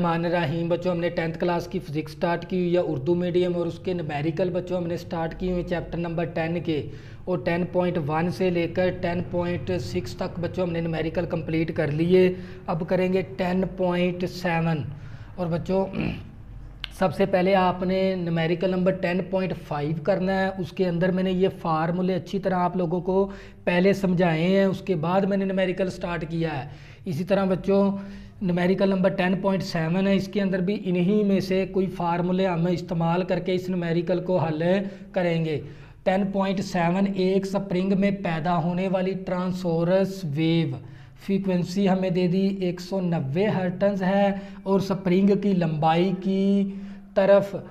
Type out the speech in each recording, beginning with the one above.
मान रहीम बच्चों, हमने 10th क्लास की फिजिक्स स्टार्ट की हुई है उर्दू मीडियम, और उसके न्यूमेरिकल बच्चों हमने स्टार्ट की हुई चैप्टर नंबर 10 के, और 10.1 से लेकर 10.6 तक बच्चों हमने न्यूमेरिकल कंप्लीट कर लिए। अब करेंगे 10.7। और बच्चों सबसे पहले आपने न्यूमेरिकल नंबर 10.5 करना है। उसके अंदर मैंने ये फार्मूले अच्छी तरह आप लोगों को पहले समझाए हैं, उसके बाद मैंने न्यूमेरिकल स्टार्ट किया है। इसी तरह बच्चों न्यूमेरिकल नंबर 10.7 है, इसके अंदर भी इन्हीं में से कोई फार्मूले हम इस्तेमाल करके इस न्यूमेरिकल को हल करेंगे। 10.7 एक स्प्रिंग में पैदा होने वाली ट्रांसवर्स वेव फ्रीक्वेंसी हमें दे दी 190 हर्ट्ज है, और स्प्रिंग की लंबाई की तरफ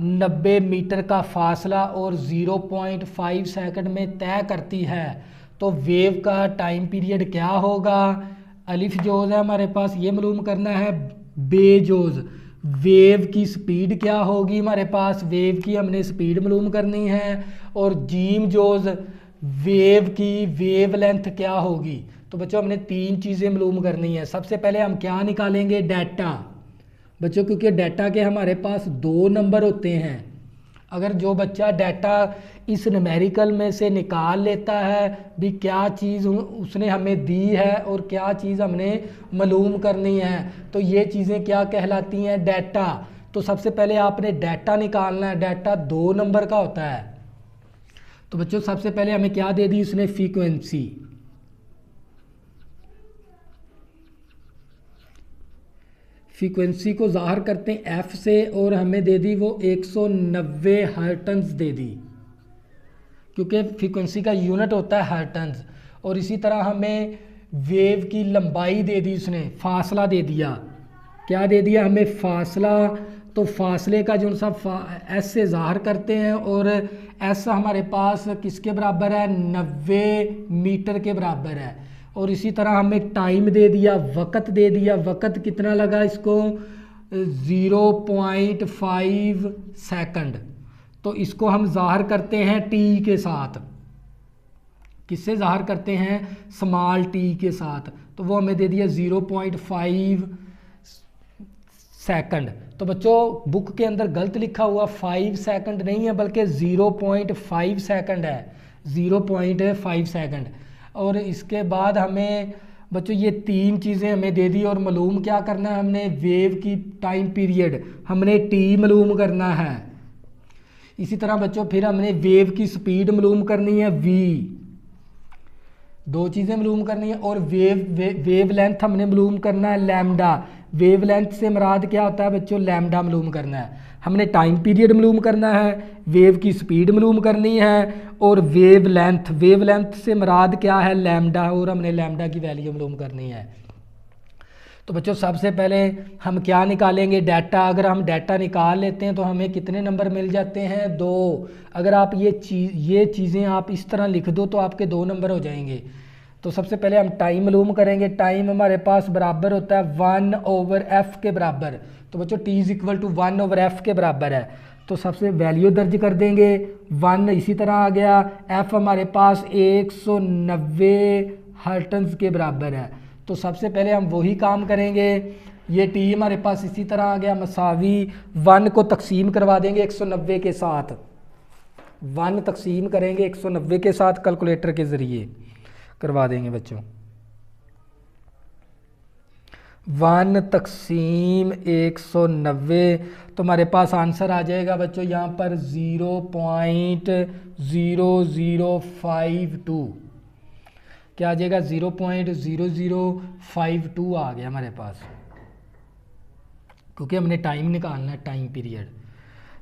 90 मीटर का फासला और 0.5 सेकंड में तय करती है। तो वेव का टाइम पीरियड क्या होगा? अलिफ जोज है हमारे पास, ये मालूम करना है। बेजोज वेव की स्पीड क्या होगी हमारे पास, वेव की हमने स्पीड मालूम करनी है। और जीम जोज वेव की वेव लेंथ क्या होगी। तो बच्चों हमने तीन चीज़ें मालूम करनी है। सबसे पहले हम क्या निकालेंगे? डाटा बच्चों, क्योंकि डाटा के हमारे पास 2 नंबर होते हैं। अगर जो बच्चा डाटा इस न्यूमेरिकल में से निकाल लेता है भी क्या चीज़ उसने हमें दी है और क्या चीज़ हमने मालूम करनी है, तो ये चीज़ें क्या कहलाती हैं? डाटा। तो सबसे पहले आपने डाटा निकालना है। डाटा 2 नंबर का होता है। तो बच्चों सबसे पहले हमें क्या दे दी उसने? फ्रीक्वेंसी। फ्रीक्वेंसी को ज़ाहिर करते हैं एफ से, और हमें दे दी वो 190 हर्ट्ज दे दी, क्योंकि फ्रीक्वेंसी का यूनिट होता है हर्ट्ज। और इसी तरह हमें वेव की लंबाई दे दी उसने, फासला दे दिया। क्या दे दिया हमें? फासला। तो फासले का जो सा एस से ज़ाहिर करते हैं, और एस हमारे पास किसके बराबर है? 90 मीटर के बराबर है। और इसी तरह हमें टाइम दे दिया, वक़्त दे दिया। वक़्त कितना लगा इसको? 0.5 सेकंड। तो इसको हम ज़ाहिर करते हैं टी के साथ। किससे ज़ाहिर करते हैं? स्मॉल टी के साथ। तो वो हमें दे दिया 0.5 सेकंड। तो बच्चों बुक के अंदर गलत लिखा हुआ 5 सेकंड नहीं है, बल्कि 0.5 सेकंड है। 0.5 सेकंड। और इसके बाद हमें बच्चों ये तीन चीज़ें हमें दे दी, और मालूम क्या करना है हमने? वेव की टाइम पीरियड हमने टी मालूम करना है। इसी तरह बच्चों फिर हमने वेव की स्पीड मालूम करनी है वी। 2 चीज़ें मालूम करनी है। और वेव लेंथ हमने मालूम करना है लैम्डा। वेव लेंथ से मुराद क्या होता है बच्चों? लैम्डा मालूम करना है। हमने टाइम पीरियड मालूम करना है, वेव की स्पीड मालूम करनी है, और वेव लेंथ से मुराद क्या है? लैम्डा, और हमने लैम्डा की वैल्यू मालूम करनी है। तो बच्चों सबसे पहले हम क्या निकालेंगे? डाटा। अगर हम डाटा निकाल लेते हैं तो हमें कितने नंबर मिल जाते हैं? 2। अगर आप ये चीज़ें आप इस तरह लिख दो तो आपके 2 नंबर हो जाएंगे। तो सबसे पहले हम टाइम मालूम करेंगे। टाइम हमारे पास बराबर होता है 1/f के बराबर। तो बच्चों t = 1/f के बराबर है। तो सबसे वैल्यू दर्ज कर देंगे 1। इसी तरह आ गया f हमारे पास 190 हर्ट्ज के बराबर है। तो सबसे पहले हम वही काम करेंगे। ये t हमारे पास इसी तरह आ गया मसावी 1 को तकसीम करवा देंगे 190 के साथ। 1 तकसीम करेंगे 190 के साथ, कैलकुलेटर के ज़रिए करवा देंगे बच्चों। 1 तकसीम 190, तो हमारे पास आंसर आ जाएगा बच्चों यहाँ पर 0.0052। क्या आ जाएगा? 0.0052 आ गया हमारे पास, क्योंकि हमने टाइम निकालना है, टाइम पीरियड।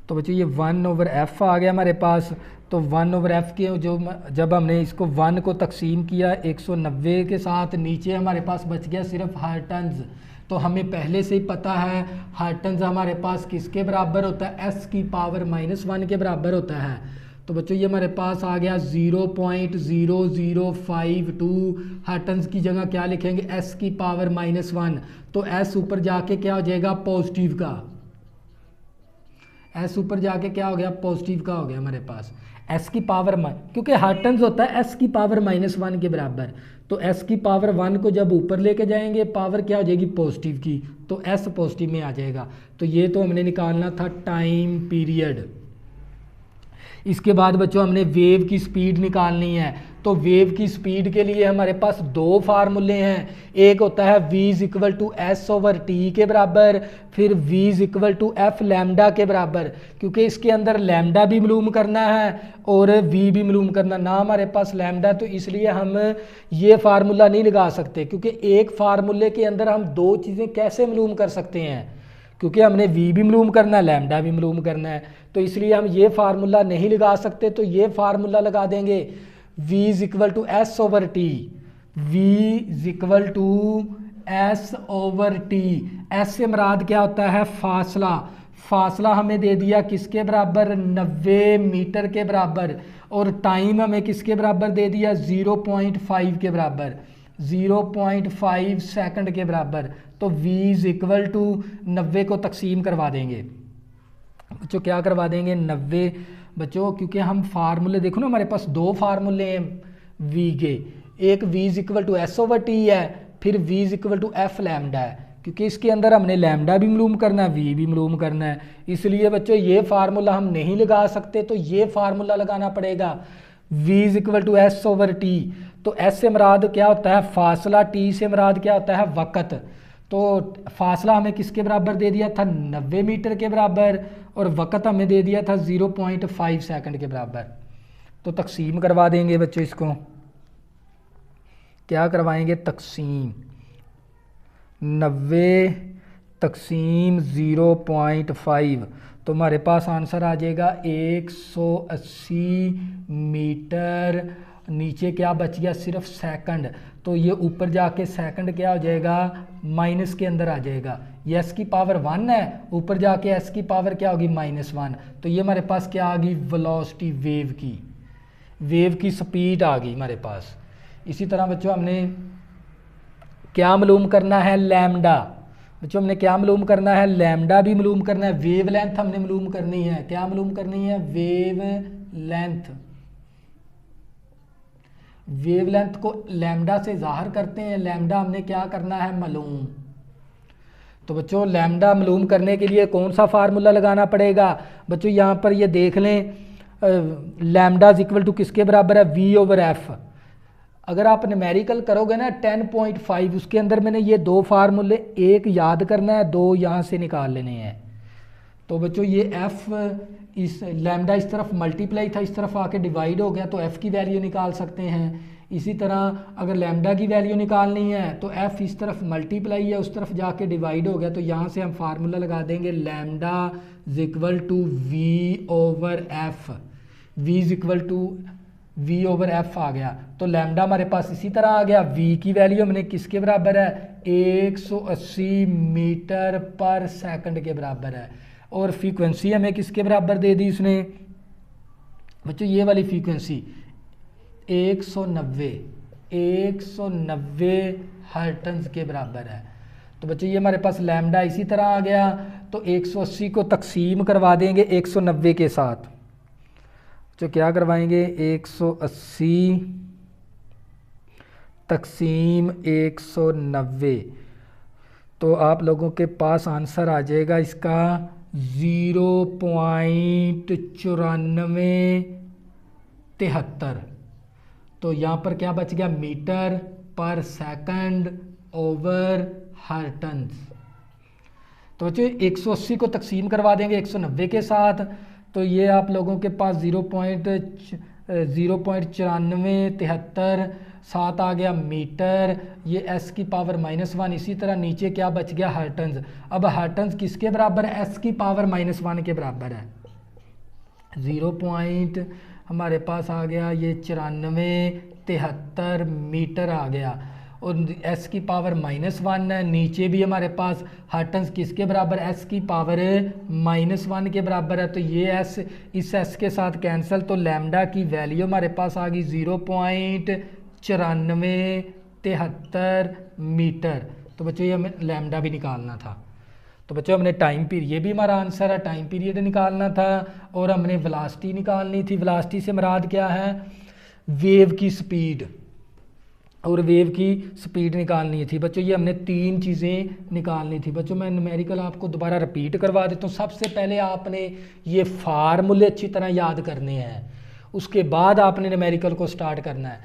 तो बच्चों ये 1/f आ गया हमारे पास। तो 1/f के जो जब हमने इसको 1 को तकसीम किया 190 के साथ, नीचे हमारे पास बच गया सिर्फ हर्ट्ज। तो हमें पहले से ही पता है हर्ट्ज हमारे पास किसके बराबर होता है? s की पावर -1 के बराबर होता है। तो बच्चों ये हमारे पास आ गया 0.0052। हर्ट्ज की जगह क्या लिखेंगे? s की पावर -1। तो s ऊपर जाके क्या हो जाएगा? पॉजिटिव का। s ऊपर जाके क्या हो गया? पॉजिटिव का हो गया हमारे पास। s की पावर क्योंकि हर्ट्ज होता है s की पावर -1 के बराबर। तो एस की पावर 1 को जब ऊपर लेके जाएंगे पावर क्या हो जाएगी पॉजिटिव की, तो एस पॉजिटिव में आ जाएगा। तो ये तो हमने निकालना था टाइम पीरियड। इसके बाद बच्चों हमने वेव की स्पीड निकालनी है। तो वेव की स्पीड के लिए हमारे पास दो फार्मूले हैं, एक होता है v is equal to s over t के बराबर, फिर v is equal to f lambda के बराबर। क्योंकि इसके अंदर लैम्डा भी मालूम करना है और v भी मालूम करना, ना हमारे पास लैम्डा, तो इसलिए हम ये फार्मूला नहीं लगा सकते। क्योंकि एक फार्मूले के अंदर हम दो चीज़ें कैसे मालूम कर सकते हैं, क्योंकि हमने v भी मालूम करना है, लैम्डा भी मालूम करना है, तो इसलिए हम ये फार्मूला नहीं लगा सकते। तो ये फार्मूला लगा देंगे v is equal to s over t, v is equal to s over t. S से मुराद क्या होता है फासला, फासला हमें दे दिया किसके बराबर 90 मीटर के बराबर, और टाइम हमें किसके बराबर दे दिया 0.5 के बराबर, 0.5 सेकंड के बराबर। तो v इज इक्वल टू 90 को तकसीम करवा देंगे बच्चों, क्या करवा देंगे 90 बच्चों, क्योंकि हम फार्मूले देखो ना, हमारे पास दो फार्मूले हैं v के, एक v is equal to s over t है, फिर v is equal to f lambda है। क्योंकि इसके अंदर हमने लैम्डा भी मालूम करना है, v भी मालूम करना है, इसलिए बच्चों ये फार्मूला हम नहीं लगा सकते। तो ये फार्मूला लगाना पड़ेगा v is equal to s over t. तो s से मुराद क्या होता है फासला, t से मुराद क्या होता है वक़्त। तो फासला हमें किसके बराबर दे दिया था 90 मीटर के बराबर, और वक़्त हमें दे दिया था 0.5 सेकंड के बराबर। तो तकसीम करवा देंगे बच्चों, इसको क्या करवाएंगे तकसीम, 90 तकसीम 0.5, तो हमारे पास आंसर आ जाएगा 180 मीटर। नीचे क्या बच गया सिर्फ सेकंड, तो ये ऊपर जाके सेकंड क्या हो जाएगा माइनस के अंदर आ जाएगा। ये एस की पावर 1 है, ऊपर जाके एस की पावर क्या होगी -1, तो ये हमारे पास क्या आ गई वेलोसिटी, वेव की स्पीड आ गई हमारे पास। इसी तरह बच्चों हमने क्या मालूम करना है लैम्डा, बच्चों हमने क्या मालूम करना है लैम्डा भी मालूम करना है, वेव लेंथ हमने मालूम करनी है, क्या मालूम करनी है वेव लेंथ। वेव लेंथ को लैम्डा से ज़ाहिर करते हैं, लैम्डा हमने क्या करना है मालूम। तो बच्चों लैम्डा मालूम करने के लिए कौन सा फार्मूला लगाना पड़ेगा बच्चों, यहाँ पर ये देख लें, लैम्डा इज इक्वल टू किसके बराबर है v ओवर एफ। अगर आप न्यूमेरिकल करोगे ना 10.5, उसके अंदर मैंने ये दो फार्मूले, एक याद करना है, दो यहाँ से निकाल लेने हैं। तो बच्चों ये f इस लैम्डा इस तरफ मल्टीप्लाई था, इस तरफ आके डिवाइड हो गया, तो f की वैल्यू निकाल सकते हैं। इसी तरह अगर लैम्डा की वैल्यू निकालनी है तो f इस तरफ मल्टीप्लाई है, उस तरफ जाके डिवाइड हो गया, तो यहाँ से हम फार्मूला लगा देंगे lambda is equal to v over F, v is equal to v over F आ गया। तो लैम्डा हमारे पास इसी तरह आ गया, v की वैल्यू हमने किसके बराबर है 180 मीटर पर सेकंड के बराबर है, और फ्रीक्वेंसी हमें किसके बराबर दे दी उसने बच्चों, ये वाली फ्रीक्वेंसी 190 हर्ट्ज के बराबर है। तो बच्चों ये हमारे पास लैम्डा इसी तरह आ गया। तो 180 को तकसीम करवा देंगे 190 के साथ, तो क्या करवाएंगे 180 तकसीम 190, तो आप लोगों के पास आंसर आ जाएगा इसका 0.9473। तो यहाँ पर क्या बच गया मीटर पर सेकंड ओवर हर्ट्ज। तो बच्चों 180 को तकसीम करवा देंगे 190 के साथ, तो ये आप लोगों के पास 0.9473 साथ आ गया मीटर, ये s की पावर -1। इसी तरह नीचे क्या बच गया हर्ट्ज। अब हर्ट्ज किसके बराबर है s की पावर -1 के बराबर है, 0. हमारे पास आ गया ये 9473 मीटर आ गया, और s की पावर -1 है। नीचे भी हमारे पास हर्ट्ज किसके बराबर s की पावर -1 के बराबर है, तो ये s इस s के साथ कैंसिल, तो लैम्डा की वैल्यू हमारे पास आ गई 0.9473 मीटर। तो बच्चों ये हमें लैम्डा भी निकालना था। तो बच्चों हमने टाइम पीरियड, ये भी हमारा आंसर है, टाइम पीरियड निकालना था, और हमने वेलोसिटी निकालनी थी। वेलोसिटी से मुराद क्या है वेव की स्पीड। और वेव की स्पीड निकालनी थी बच्चों। ये हमने 3 चीज़ें निकालनी थी बच्चों। मैं न्यूमेरिकल आपको दोबारा रिपीट करवा देता हूँ। सबसे पहले आपने ये फार्मूले अच्छी तरह याद करने हैं, उसके बाद आपने न्यूमेरिकल को स्टार्ट करना है।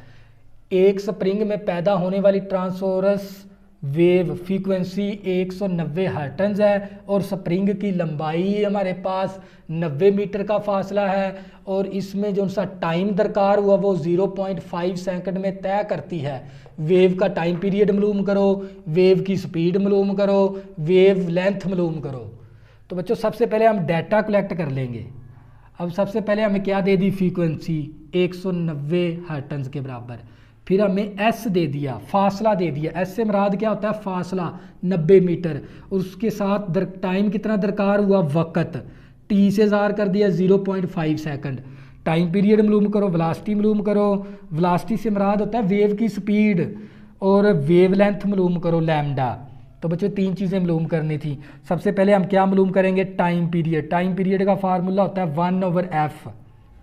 एक स्प्रिंग में पैदा होने वाली ट्रांसवर्स वेव फ्रीक्वेंसी 190 हर्ट्ज है और स्प्रिंग की लंबाई हमारे पास 90 मीटर का फासला है और इसमें जो सा टाइम दरकार हुआ वो 0.5 सेकंड में तय करती है। वेव का टाइम पीरियड मालूम करो, वेव की स्पीड मालूम करो, वेव लेंथ मालूम करो। तो बच्चों सबसे पहले हम डाटा कलेक्ट कर लेंगे। अब सबसे पहले हमें क्या दे दी, फ्रीक्वेंसी 190 हर्ट्ज के बराबर। फिर हमें एस दे दिया, फासला दे दिया। एस से मुराद क्या होता है, फासला 90 मीटर। और उसके साथ टाइम कितना दरकार हुआ, वक़्त टी से ज़ार कर दिया 0.5 सेकंड। टाइम पीरियड मालूम करो, वेलोसिटी मालूम करो। वेलोसिटी से मुराद होता है वेव की स्पीड, और वेव लेंथ मालूम करो लैम्डा। तो बच्चों 3 चीज़ें मालूम करनी थी। सबसे पहले हम क्या मालूम करेंगे, टाइम पीरियड। टाइम पीरियड का फार्मूला होता है 1/f,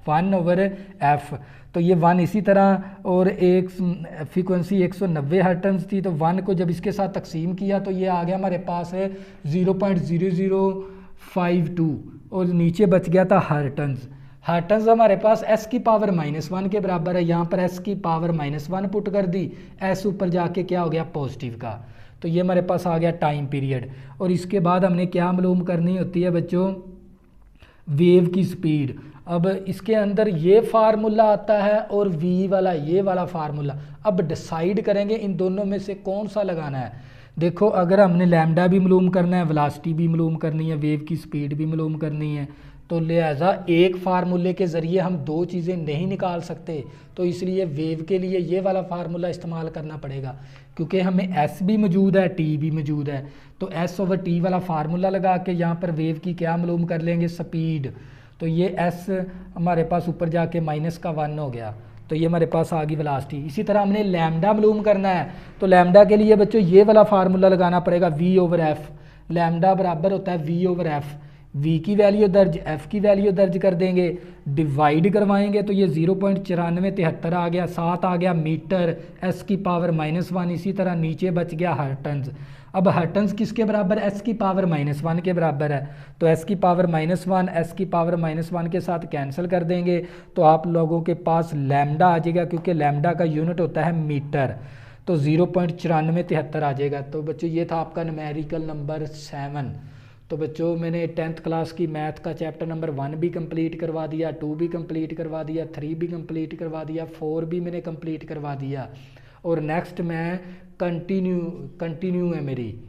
1/f। तो ये 1 इसी तरह, और एक फ्रीक्वेंसी 190 हर्ट्ज थी, तो 1 को जब इसके साथ तकसीम किया तो ये आ गया हमारे पास है 0.0052, और नीचे बच गया था हर्ट्ज। हर्ट्ज हमारे पास s की पावर -1 के बराबर है। यहाँ पर s की पावर -1 पुट कर दी, s ऊपर जाके क्या हो गया, पॉजिटिव का। तो ये हमारे पास आ गया टाइम पीरियड। और इसके बाद हमने क्या मालूम करनी होती है बच्चों, वेव की स्पीड। अब इसके अंदर ये फार्मूला आता है और v वाला ये वाला फार्मूला। अब डिसाइड करेंगे इन दोनों में से कौन सा लगाना है। देखो अगर हमने लैम्डा भी मालूम करना है, वेलोसिटी भी मालूम करनी है, वेव की स्पीड भी मालूम करनी है, तो लिहाजा एक फार्मूले के ज़रिए हम 2 चीज़ें नहीं निकाल सकते। तो इसलिए वेव के लिए ये वाला फार्मूला इस्तेमाल करना पड़ेगा, क्योंकि हमें s भी मौजूद है, t भी मौजूद है। तो s/t वाला फार्मूला लगा के यहाँ पर वेव की क्या मालूम कर लेंगे, स्पीड। तो ये s हमारे पास ऊपर जाके -1 हो गया, तो ये हमारे पास आ गई वेलोसिटी। इसी तरह हमने लैम्डा मालूम करना है, तो लैम्डा के लिए बच्चों ये वाला फार्मूला लगाना पड़ेगा, v/f। लैम्डा बराबर होता है v/f। v की वैल्यू दर्ज, f की वैल्यू दर्ज कर देंगे, डिवाइड करवाएंगे तो ये 0.9473 आ गया, 7 आ गया मीटर, s की पावर -1। इसी तरह नीचे बच गया हर्ट्ज। अब हर्ट्ज किसके बराबर, s की पावर -1 के बराबर है। तो s की पावर -1 s की पावर -1 के साथ कैंसिल कर देंगे तो आप लोगों के पास लैम्डा आ जाएगा, क्योंकि लैम्डा का यूनिट होता है मीटर। तो 0.9473 आ जाएगा। तो बच्चों ये था आपका न्यूमेरिकल नंबर 7। तो बच्चों मैंने 10th क्लास की मैथ का चैप्टर नंबर 1 भी कंप्लीट करवा दिया, 2 भी कंप्लीट करवा दिया, 3 भी कंप्लीट करवा दिया, 4 भी मैंने कंप्लीट करवा दिया। और नेक्स्ट मैं कंटिन्यू है मेरी।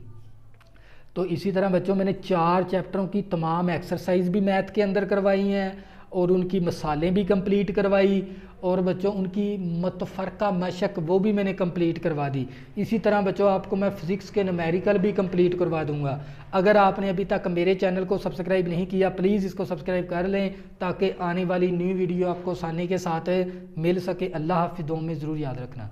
तो इसी तरह बच्चों मैंने 4 चैप्टरों की तमाम एक्सरसाइज भी मैथ के अंदर करवाई हैं और उनकी मिसालें भी कंप्लीट करवाई, और बच्चों उनकी मतफरका मशक वो भी मैंने कंप्लीट करवा दी। इसी तरह बच्चों आपको मैं फ़िज़िक्स के न्यूमेरिकल भी कंप्लीट करवा दूंगा। अगर आपने अभी तक मेरे चैनल को सब्सक्राइब नहीं किया, प्लीज़ इसको सब्सक्राइब कर लें ताकि आने वाली न्यू वीडियो आपको आसानी के साथ मिल सके। अल्लाह हाफ़िज़, दुआ में ज़रूर याद रखना।